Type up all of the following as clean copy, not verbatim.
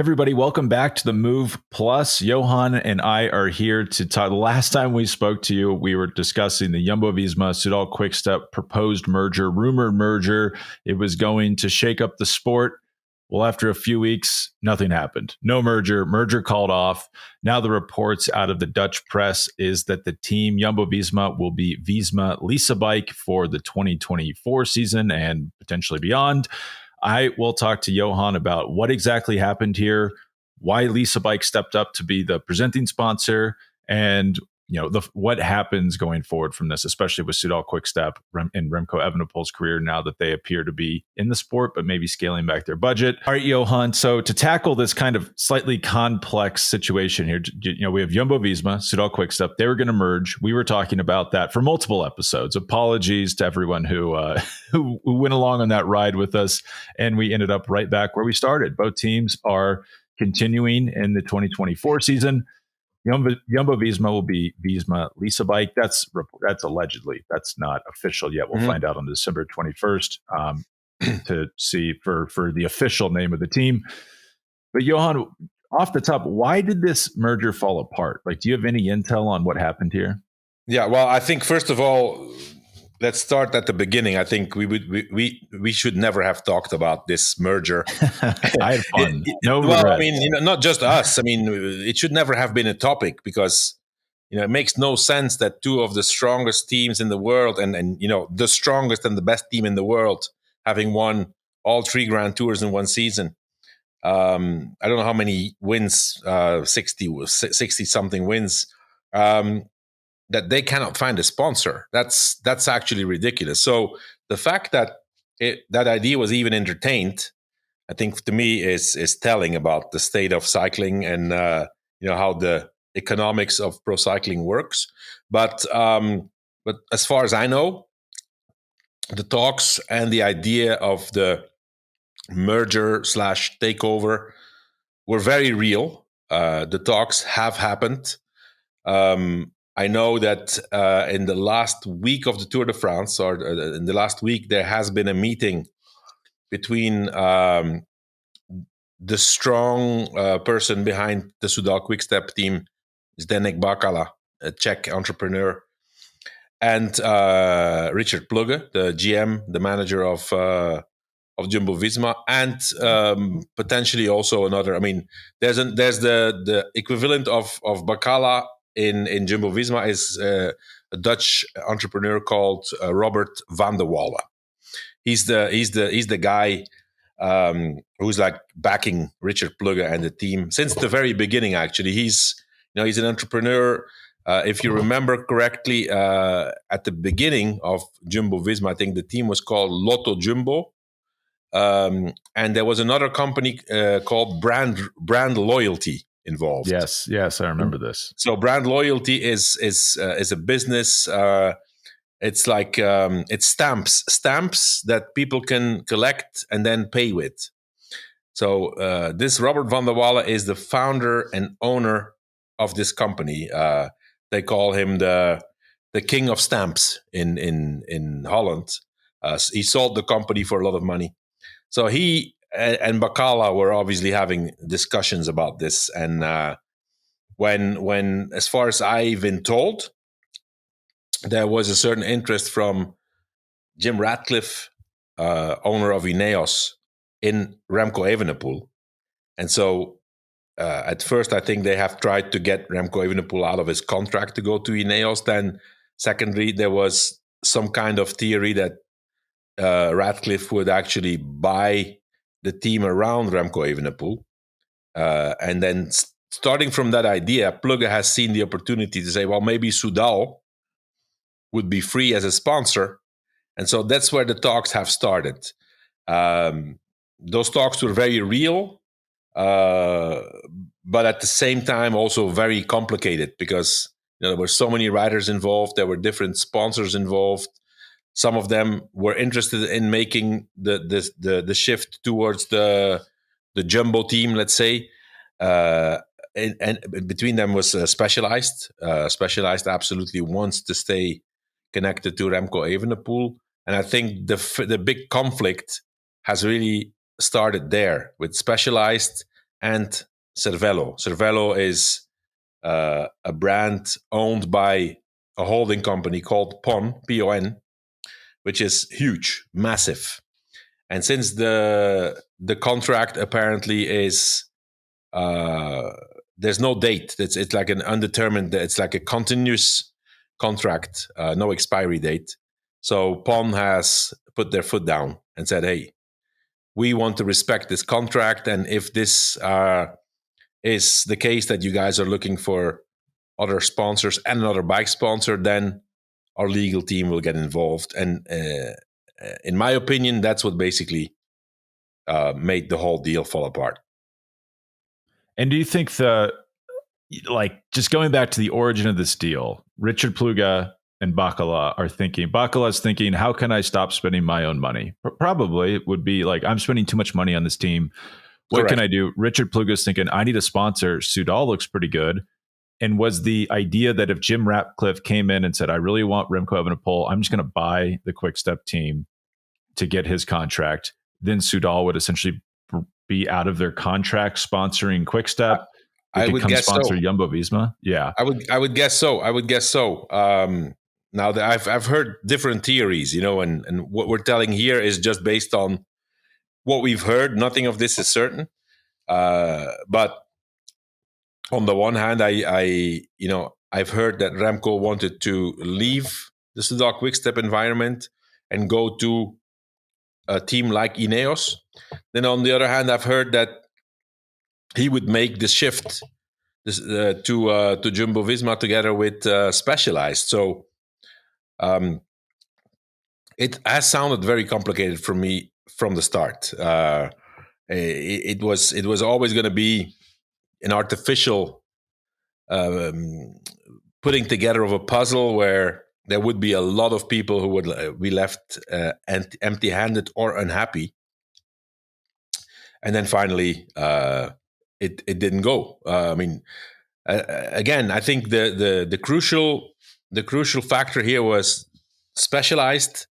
Everybody, welcome back to the Move Plus. Johan and I are here to talk. The last time we spoke to you, we were discussing the Jumbo-Visma Soudal-QuickStep proposed merger, rumored merger. It was going to shake up the sport. Well, after a few weeks, nothing happened. No merger called off. Now the reports out of the Dutch press is that the team Jumbo-Visma will be Visma Leasebike for the 2024 season and potentially beyond. I will talk to Johan about what exactly happened here, why Leasebike stepped up to be the presenting sponsor, and what happens going forward from this, especially with Soudal-QuickStep and Remco Evenepoel's career now that they appear to be in the sport, but maybe scaling back their budget. All right, Johan. So to tackle this kind of slightly complex situation here, we have Jumbo-Visma, Soudal-QuickStep. They were going to merge. We were talking about that for multiple episodes. Apologies to everyone who went along on that ride with us, and we ended up right back where we started. Both teams are continuing in the 2024 season. Jumbo-Visma will be Visma Leasebike. That's allegedly. That's not official yet. We'll find out on December 21st to see for the official name of the team. But Johan, off the top, why did this merger fall apart? Do you have any intel on what happened here? Yeah, well, I think first of all, let's start at the beginning. I think we should never have talked about this merger. I had fun. Well, I mean, not just us. I mean, it should never have been a topic because it makes no sense that two of the strongest teams in the world and the strongest and the best team in the world having won all 3 Grand Tours in one season. I don't know how many wins, 60 something wins. That they cannot find a sponsor. That's actually ridiculous. So the fact that that idea was even entertained, I think to me is telling about the state of cycling and how the economics of pro cycling works. But as far as I know, the talks and the idea of the merger / takeover were very real. The talks have happened. I know that in the last week of the Tour de France, or in the last week, there has been a meeting between the strong person behind the Soudal-QuickStep team, Zdeněk Bakala, a Czech entrepreneur, and Richard Plugge, the GM, the manager of Jumbo-Visma, and potentially also another. I mean, there's the equivalent of Bakala in Jumbo-Visma is a Dutch entrepreneur called Robert van der Wallen. He's the guy who's backing Richard Plugge and the team since the very beginning. Actually, he's an entrepreneur. If you remember correctly, at the beginning of Jumbo-Visma, I think the team was called Lotto Jumbo, and there was another company called Brand Loyalty involved. Yes, I remember this. So brand loyalty is a business. It's like it's stamps that people can collect and then pay with. So this Robert van der Wallen is the founder and owner of this company. They call him the king of stamps in Holland. He sold the company for a lot of money. So he and Bakala were obviously having discussions about this. And when, as far as I've been told, there was a certain interest from Jim Ratcliffe, owner of Ineos, in Remco Evenepoel. And so at first, I think they have tried to get Remco Evenepoel out of his contract to go to Ineos. Then secondly, there was some kind of theory that Ratcliffe would actually buy the team around Remco Evenepoel. And then starting from that idea, Plugge has seen the opportunity to say, well, maybe Soudal would be free as a sponsor. And so that's where the talks have started. Those talks were very real, but at the same time also very complicated because there were so many riders involved. There were different sponsors involved. Some of them were interested in making the shift towards the Jumbo team, let's say. And between them was Specialized. Specialized absolutely wants to stay connected to Remco Evenepoel. And I think the big conflict has really started there with Specialized and Cervelo. Cervelo is a brand owned by a holding company called PON, P-O-N, which is huge, massive. And since the contract apparently is there's no date. It's like an undetermined. It's like a continuous contract, no expiry date. So PON has put their foot down and said, "Hey, we want to respect this contract, and if this is the case that you guys are looking for other sponsors and another bike sponsor, then our legal team will get involved." And in my opinion, that's what basically made the whole deal fall apart. And do you think just going back to the origin of this deal, Richard Pluga and Bacala's thinking, how can I stop spending my own money? Probably it would be like, I'm spending too much money on this team. What Correct. can I do? Richard Pluga's thinking, I need a sponsor. Soudal looks pretty good. And was the idea that if Jim Ratcliffe came in and said, I really want Remco Evenepoel, I'm just going to buy the Quick-Step team to get his contract, then Soudal would essentially be out of their contract sponsoring Quick-Step. I would guess sponsor so. Jumbo-Visma. Yeah, I would guess so. Now that I've heard different theories, and what we're telling here is just based on what we've heard. Nothing of this is certain. But on the one hand, I've heard that Remco wanted to leave the Soudal-QuickStep environment and go to a team like Ineos. Then on the other hand, I've heard that he would make the shift to Jumbo-Visma together with Specialized. So it has sounded very complicated for me from the start. It was always going to be an artificial putting together of a puzzle where there would be a lot of people who would be left empty-handed or unhappy. And then finally, it didn't go. Again, I think the crucial factor here was Specialized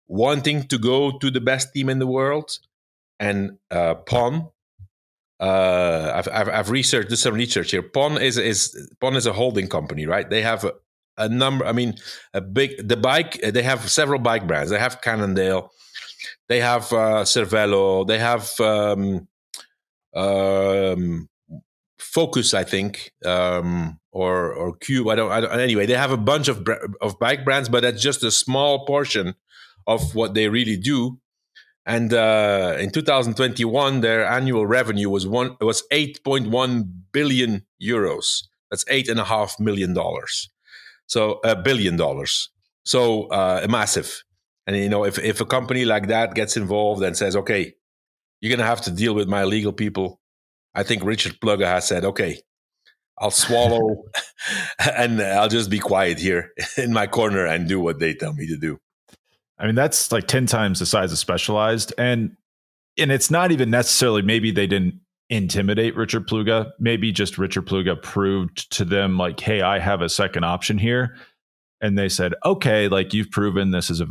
wanting to go to the best team in the world, and PON. I've researched some research here. PON is a holding company, right? They have a number. They have several bike brands. They have Cannondale. They have Cervelo. They have Focus, I think, or Cube. I don't. Anyway, they have a bunch of bike brands, but that's just a small portion of what they really do. And in 2021, their annual revenue was 8.1 billion euros. That's $8.5 million. So $1 billion. So massive. And if a company like that gets involved and says, "Okay, you're gonna have to deal with my legal people," I think Richard Pluga has said, "Okay, I'll swallow and I'll just be quiet here in my corner and do what they tell me to do." I mean, that's like 10 times the size of Specialized. And it's not even necessarily, maybe they didn't intimidate Richard Pluga. Maybe just Richard Pluga proved to them like, hey, I have a second option here. And they said, okay, like you've proven this is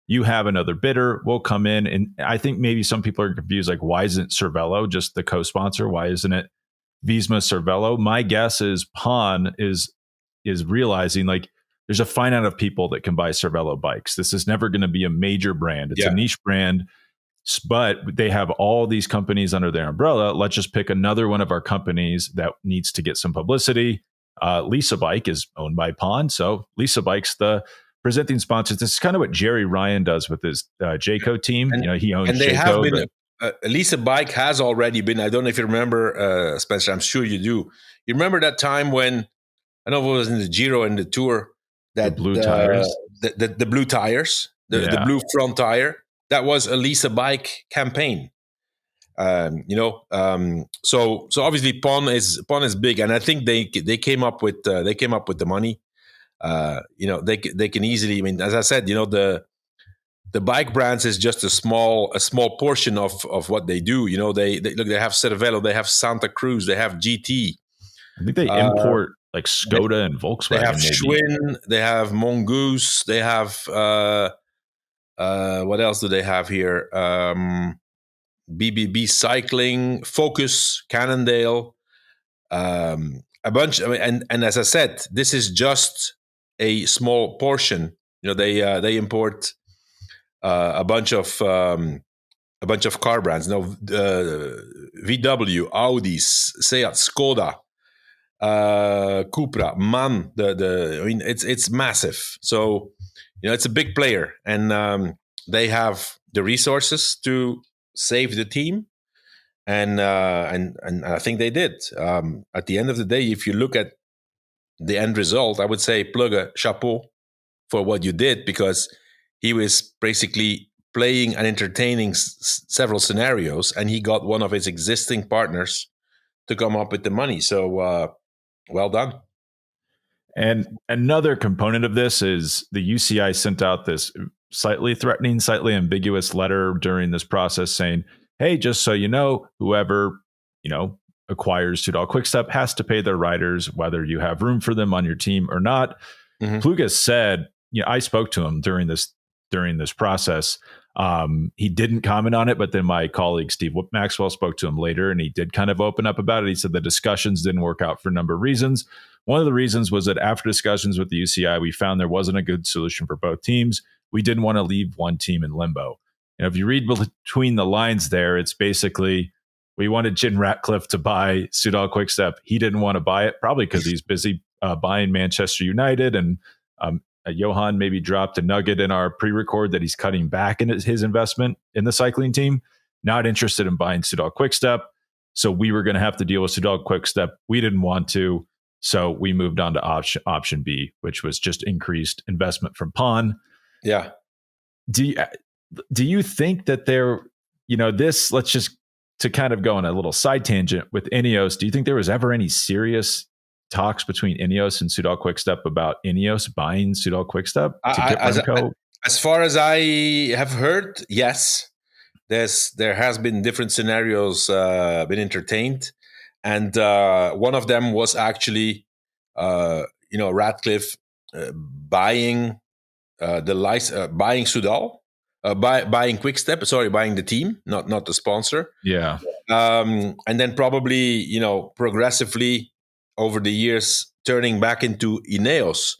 you have another bidder. We'll come in. And I think maybe some people are confused. Like, why isn't Cervelo just the co-sponsor? Why isn't it Visma Cervelo? My guess is PON is realizing like, there's a finite of people that can buy Cervelo bikes. This is never going to be a major brand. It's a niche brand, but they have all these companies under their umbrella. Let's just pick another one of our companies that needs to get some publicity. Lisa Bike is owned by PON, so Lisa Bike's the presenting sponsor. This is kind of what Jerry Ryan does with his Jayco team. He owns and they Jayco. Have been. Lisa Bike has already been. I don't know if you remember, Spencer. I'm sure you do. You remember that time when, I know it was in the Giro and the Tour, that the blue tires, the blue tires, the blue front tire. That was a Lisa Bike campaign. So obviously PON is big, and I think they came up with the money. They can easily. I mean, as I said, the bike brands is just a small portion of what they do. They have Cervelo, they have Santa Cruz, they have GT. I think they import like Skoda and Volkswagen. They have Schwinn, they have Mongoose, they have what else do they have here? BBB Cycling, Focus, Cannondale, a bunch. I mean, and as I said, this is just a small portion. They import a bunch of car brands. VW, Audis, Seat, Skoda, Cupra, MAN. I mean, it's massive. So it's a big player, and they have the resources to save the team. And I think they did. At the end of the day, if you look at the end result, I would say Plugge, chapeau for what you did, because he was basically playing and entertaining several scenarios, and he got one of his existing partners to come up with the money. So well done. And another component of this is the UCI sent out this slightly threatening, slightly ambiguous letter during this process saying, hey, just so you know, whoever, acquires Soudal-QuickStep has to pay their riders, whether you have room for them on your team or not. Mm-hmm. Plugge said, I spoke to him during this process. He didn't comment on it, but then my colleague Steve Maxwell spoke to him later, and he did kind of open up about it. He said the discussions didn't work out for a number of reasons. One of the reasons was that after discussions with the UCI, we found there wasn't a good solution for both teams. We didn't want to leave one team in limbo. If you read between the lines there, it's basically, we wanted Jim Ratcliffe to buy Soudal-QuickStep. He didn't want to buy it, probably because he's busy buying Manchester United. And Johan maybe dropped a nugget in our pre-record that he's cutting back in his investment in the cycling team. Not interested in buying Soudal-QuickStep. So we were going to have to deal with Soudal-QuickStep. We didn't want to. So we moved on to option B, which was just increased investment from PON. Yeah. Do you think that this, let's just to kind of go on a little side tangent with Ineos, do you think there was ever any serious talks between Ineos and Soudal-QuickStep about Ineos buying Soudal-QuickStep to get Remco? As far as I have heard, yes. There has been different scenarios been entertained. And one of them was actually, Ratcliffe buying buying Soudal. Buying QuickStep, buying the team, not the sponsor. Yeah. And then probably, progressively over the years, turning back into Ineos.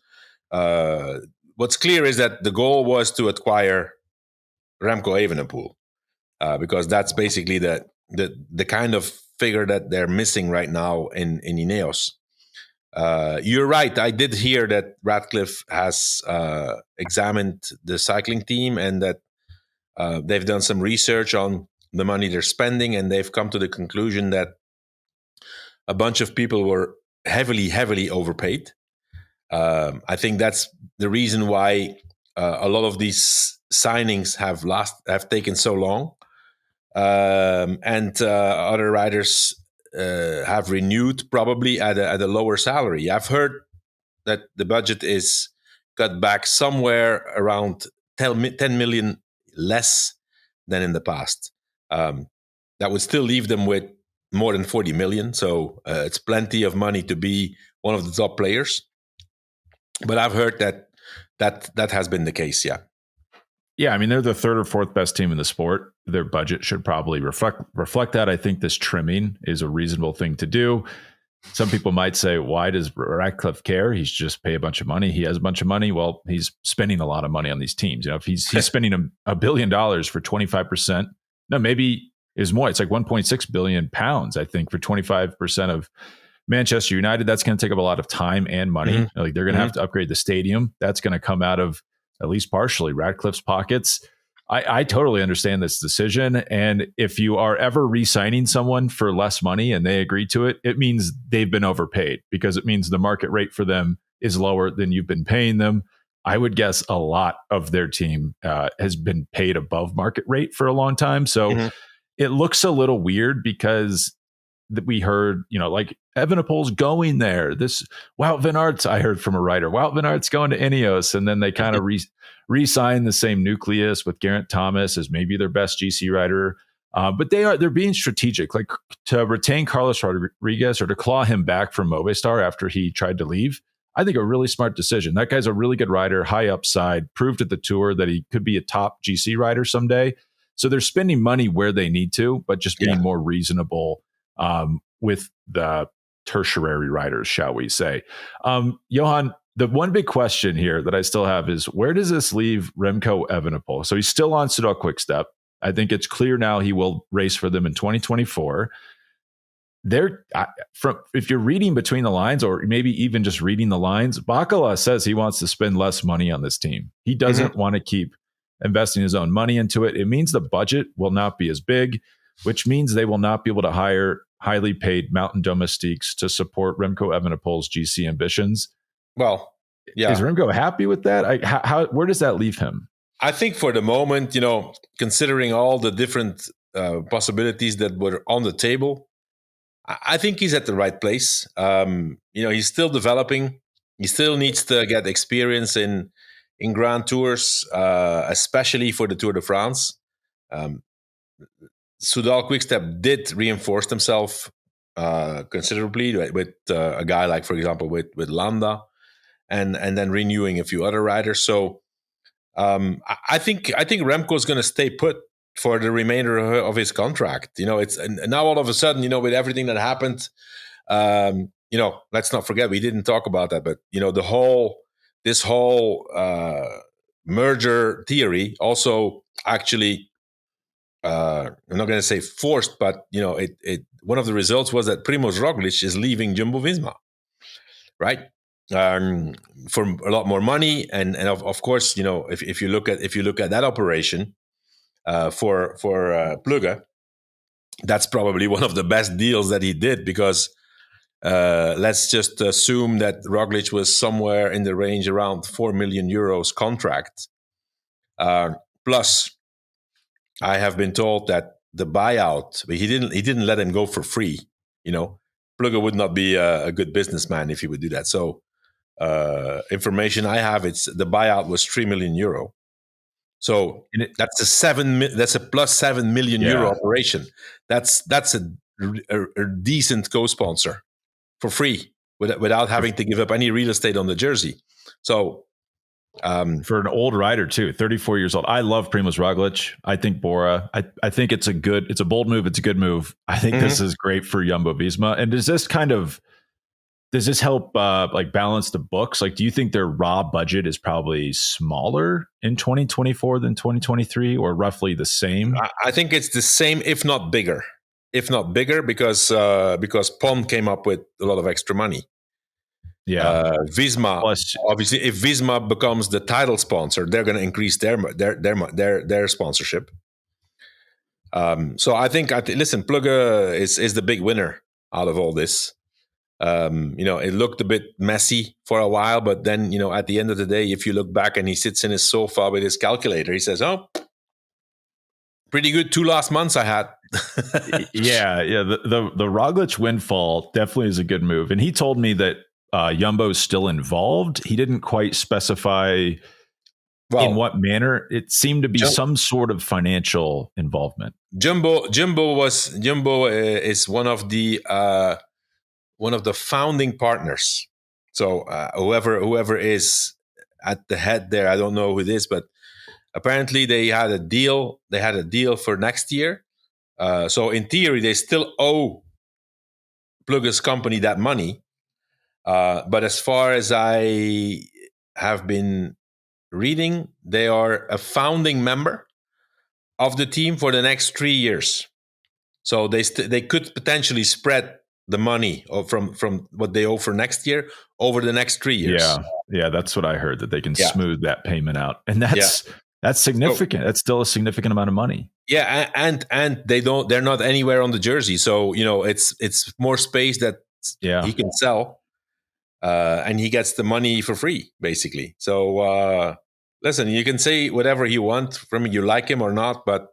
What's clear is that the goal was to acquire Remco Evenepoel, because that's basically the kind of figure that they're missing right now in Ineos. You're right. I did hear that Ratcliffe has examined the cycling team, and that they've done some research on the money they're spending, and they've come to the conclusion that a bunch of people were heavily overpaid. I think that's the reason why a lot of these signings have taken so long, and other riders have renewed probably at a lower salary. I've heard that the budget is cut back somewhere around 10 million less than in the past. That would still leave them with more than 40 million. So it's plenty of money to be one of the top players. But I've heard that has been the case, yeah. Yeah, I mean, they're the third or fourth best team in the sport. Their budget should probably reflect that. I think this trimming is a reasonable thing to do. Some people might say, why does Ratcliffe care? He's just pay a bunch of money. He has a bunch of money. Well, he's spending a lot of money on these teams. If he's spending $1 billion for 25%, no, maybe is more. It's like 1.6 billion pounds, I think, for 25% of Manchester United. That's going to take up a lot of time and money. Mm-hmm. Like they're going to have to upgrade the stadium. That's going to come out of, at least partially, Ratcliffe's pockets. I totally understand this decision. And if you are ever re-signing someone for less money and they agree to it, it means they've been overpaid, because it means the market rate for them is lower than you've been paying them. I would guess a lot of their team has been paid above market rate for a long time. So it looks a little weird, because we heard, like Evenepoel's going there. This Wout van Aert's, I heard from a writer, Wout van Aert's going to Ineos, and then they kind of re-sign the same nucleus with Geraint Thomas as maybe their best GC rider. But they're being strategic, like to retain Carlos Rodriguez or to claw him back from Movistar after he tried to leave. I think a really smart decision. That guy's a really good rider, high upside, proved at the Tour that he could be a top GC rider someday. So they're spending money where they need to, but just being more reasonable with the tertiary riders, shall we say. Johan, the one big question here that I still have is, where does this leave Remco Evenepoel? So he's still on Soudal-QuickStep. I think it's clear now he will race for them in 2024. If you're reading between the lines, or maybe even just reading the lines, Bacala says he wants to spend less money on this team. He doesn't want to keep investing his own money into it. It means the budget will not be as big, which means they will not be able to hire highly paid mountain domestiques to support Remco Evenepoel's GC ambitions. Well, yeah. Is Remco happy with that? Where does that leave him? I think for the moment, considering all the different possibilities that were on the table, I think he's at the right place. He's still developing. He still needs to get experience in Grand Tours, especially for the Tour de France. Soudal-QuickStep did reinforce themselves considerably with a guy like, for example, with Landa, and then renewing a few other riders. So I think Remco is going to stay put for the remainder of his contract. It's now all of a sudden, with everything that happened, let's not forget, we didn't talk about that, but this whole merger theory also actually, I'm not going to say forced, but one of the results was that Primož Roglič is leaving Jumbo-Visma, right? For a lot more money, and of course, if you look at that operation for Plugge, that's probably one of the best deals that he did, because let's just assume that Roglič was somewhere in the range around 4 million euros contract. Plus, I have been told that the buyout, he didn't let him go for free. Plugge would not be a good businessman if he would do that. So information I have, the buyout was 3 million euro. So that's a plus 7 million euro operation. That's a decent co-sponsor for free without having to give up any real estate on the jersey. So for an old rider too, 34 years old. I love Primož Roglič. I think Bora. I think it's a bold move. It's a good move. I think this is great for Jumbo-Visma. And does this help balance the books? Like, do you think their raw budget is probably smaller in 2024 than 2023, or roughly the same? I think it's the same, if not bigger, because Pon came up with a lot of extra money. Yeah, Visma. Plus, obviously, if Visma becomes the title sponsor, they're going to increase their sponsorship. So I think, listen, Plugge is the big winner out of all this. It looked a bit messy for a while, but then, at the end of the day, if you look back and he sits in his sofa with his calculator, he says, "Oh, pretty good 2 last months I had." yeah. The Roglič windfall definitely is a good move. And he told me that Jumbo is still involved. He didn't quite specify in what manner. It seemed to be some sort of financial involvement. Jumbo is one of the founding partners. So whoever is at the head there, I don't know who it is, but apparently they had a deal. They had a deal for next year. So in theory, they still owe Plugge's company that money. But as far as I have been reading, they are a founding member of the team for the next 3 years. So they could potentially spread the money from what they owe for next year over the next 3 years. Yeah, that's what I heard, that they can smooth that payment out, and that's significant. That's still a significant amount of money. Yeah, and they're not anywhere on the jersey, so it's more space that he can sell, and he gets the money for free, basically. So listen, you can say whatever you want from you, like him or not, but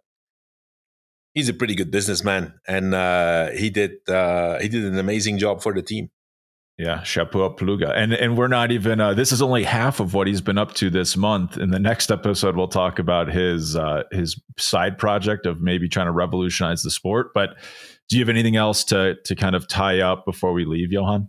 he's a pretty good businessman, and he did an amazing job for the team. Yeah, chapeau Plugge. And we're not even, this is only half of what he's been up to this month. In the next episode, we'll talk about his side project of maybe trying to revolutionize the sport. But do you have anything else to kind of tie up before we leave, Johan?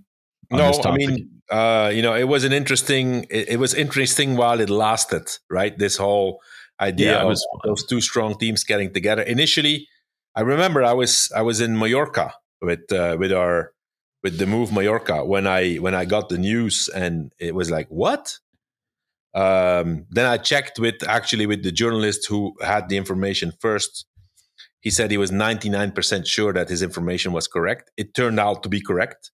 No, I mean, it was interesting while it lasted, right? This whole idea of was fun. those two strong teams getting together. Initially, I remember I was in Mallorca with the Move Mallorca when I got the news, and it was like, what? Then I checked with the journalist who had the information first. He said he was 99% sure that his information was correct. It turned out to be correct.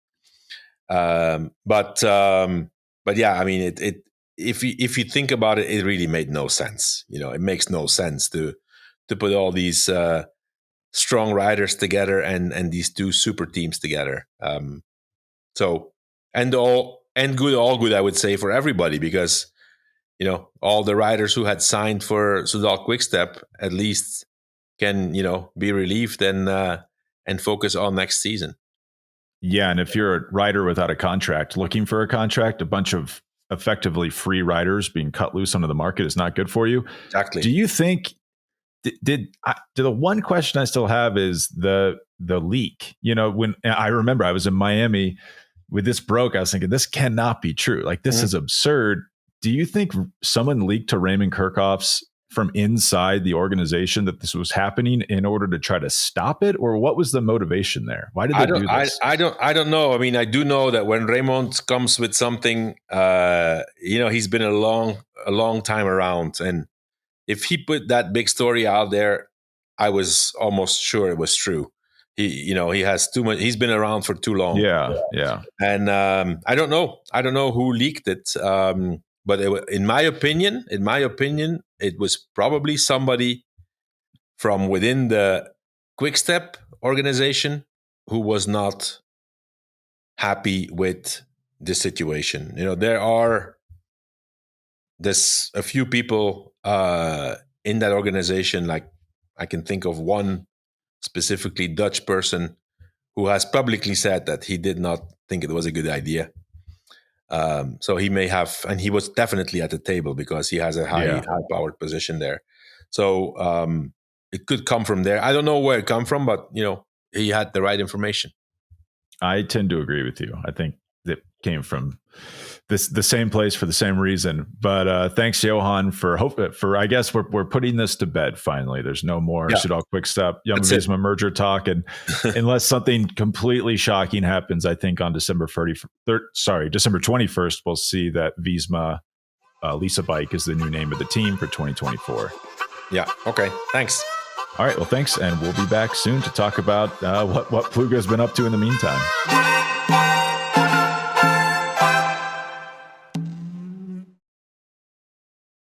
But yeah, I mean, it if you think about it, it really made no sense. It makes no sense to put all these strong riders together and these two super teams together. So all good, I would say, for everybody, because all the riders who had signed for Soudal-QuickStep at least can be relieved and focus on next season. Yeah, and if you're a rider without a contract, looking for a contract, a bunch of effectively free riders being cut loose onto the market is not good for you. Exactly. Do you think the one question I still have is the leak? When I remember I was in Miami when this broke, I was thinking, this cannot be true. Like, this is absurd. Do you think someone leaked to Raymond Kirchhoff's from inside the organization that this was happening in order to try to stop it, or what was the motivation there? Why did they do this? I don't know. I mean, I do know that when Raymond comes with something, he's been a long time around, and if he put that big story out there, I was almost sure it was true. He has too much. He's been around for too long. Yeah. And I don't know who leaked it. But in my opinion, it was probably somebody from within the QuickStep organization who was not happy with the situation. There's a few people in that organization, like I can think of one specifically Dutch person who has publicly said that he did not think it was a good idea. So he may have, and he was definitely at the table because he has a high-powered position there. So it could come from there. I don't know where it come from, but he had the right information. I tend to agree with you. I think it came from the same place for the same reason. But thanks, Johan, for I guess we're putting this to bed finally. There's no more Soudal-QuickStep Jumbo-Visma merger talk, and unless something completely shocking happens, I think on December 21st, we'll see that Visma Lisa Bike is the new name of the team for 2024. Yeah. Okay. Thanks. All right. Well, thanks, and we'll be back soon to talk about what Plugga's been up to in the meantime.